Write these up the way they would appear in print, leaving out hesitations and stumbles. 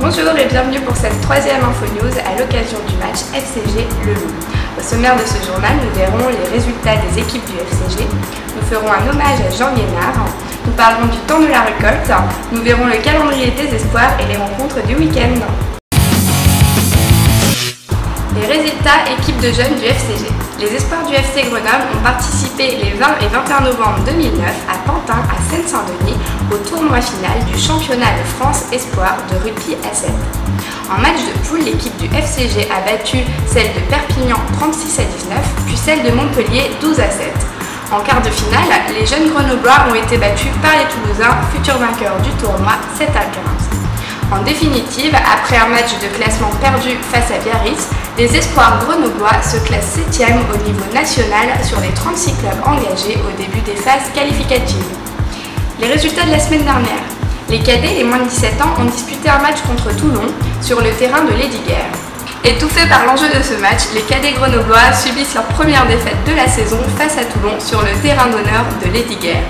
Bonjour et bienvenue pour cette troisième Info News à l'occasion du match FCG Le Loup. Au sommaire de ce journal, nous verrons les résultats des équipes du FCG, nous ferons un hommage à Jean Liénard, nous parlerons du temps de la récolte, nous verrons le calendrier des espoirs et les rencontres du week-end. Les résultats équipes de jeunes du FCG. Les espoirs du FC Grenoble ont participé les 20 et 21 novembre 2009 à Pantin, à Seine-Saint-Denis, au tournoi final du championnat de France Espoir de rugby à 7. En match de poule, l'équipe du FCG a battu celle de Perpignan 36 à 19, puis celle de Montpellier 12 à 7. En quart de finale, les jeunes Grenoblois ont été battus par les Toulousains, futurs vainqueurs du tournoi 7 à 15. En définitive, après un match de classement perdu face à Biarritz, les espoirs grenoblois se classent 7e au niveau national sur les 36 clubs engagés au début des phases qualificatives. Les résultats de la semaine dernière. Les cadets, les moins de 17 ans, ont disputé un match contre Toulon sur le terrain de Lesdiguières. Étouffés par l'enjeu de ce match, les cadets grenoblois subissent leur première défaite de la saison face à Toulon sur le terrain d'honneur de Lesdiguières.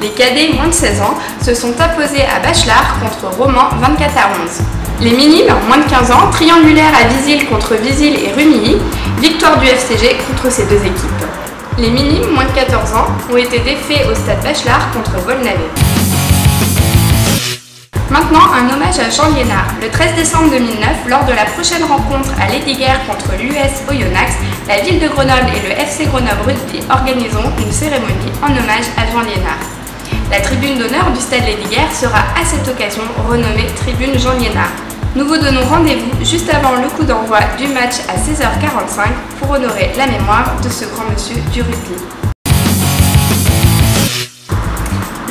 Les cadets moins de 16 ans se sont imposés à Bachelard contre Romans 24 à 11. Les minimes, moins de 15 ans, triangulaires à Visil contre Visil et Rumilly, victoire du FCG contre ces deux équipes. Les minimes, moins de 14 ans, ont été défaits au stade Bachelard contre Volnavet. Maintenant, un hommage à Jean Liénard. Le 13 décembre 2009, lors de la prochaine rencontre à Lesdiguières contre l'US Oyonnax, la ville de Grenoble et le FC Grenoble Rugby organiseront une cérémonie en hommage à Jean Liénard. La tribune d'honneur du stade Lesdiguières sera à cette occasion renommée Tribune Jean Liénard. Nous vous donnons rendez-vous juste avant le coup d'envoi du match à 16h45 pour honorer la mémoire de ce grand monsieur du rugby.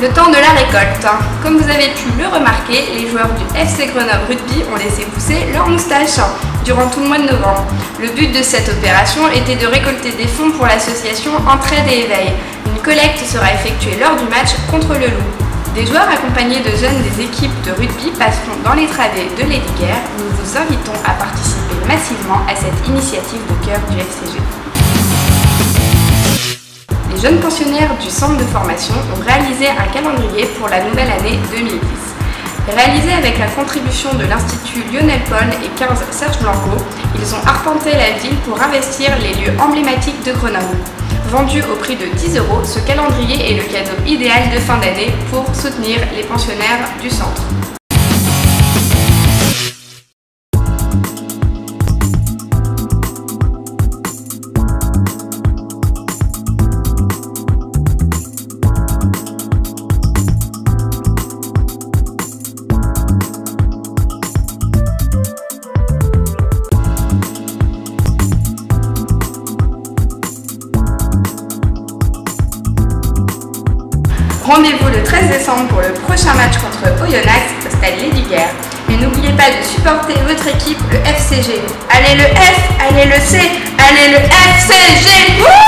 Le temps de la récolte. Comme vous avez pu le remarquer, les joueurs du FC Grenoble Rugby ont laissé pousser leurs moustaches durant tout le mois de novembre. Le but de cette opération était de récolter des fonds pour l'association Entraide et Éveil. Une collecte sera effectuée lors du match contre le Loup. Des joueurs accompagnés de jeunes des équipes de rugby passeront dans les travées de Lesdiguières. Nous vous invitons à participer massivement à cette initiative de cœur du FCG. Les jeunes pensionnaires du centre de formation ont réalisé un calendrier pour la nouvelle année 2010. Réalisé avec la contribution de l'Institut Lionel Paul et 15 Serge Blanco, ils ont arpenté la ville pour investir les lieux emblématiques de Grenoble. Vendu au prix de 10 €, ce calendrier est le cadeau idéal de fin d'année pour soutenir les pensionnaires du centre. Rendez-vous le 13 décembre pour le prochain match contre Oyonnax au stade Lesdiguières. Et n'oubliez pas de supporter votre équipe, le FCG. Allez le F, allez le C, allez le FCG!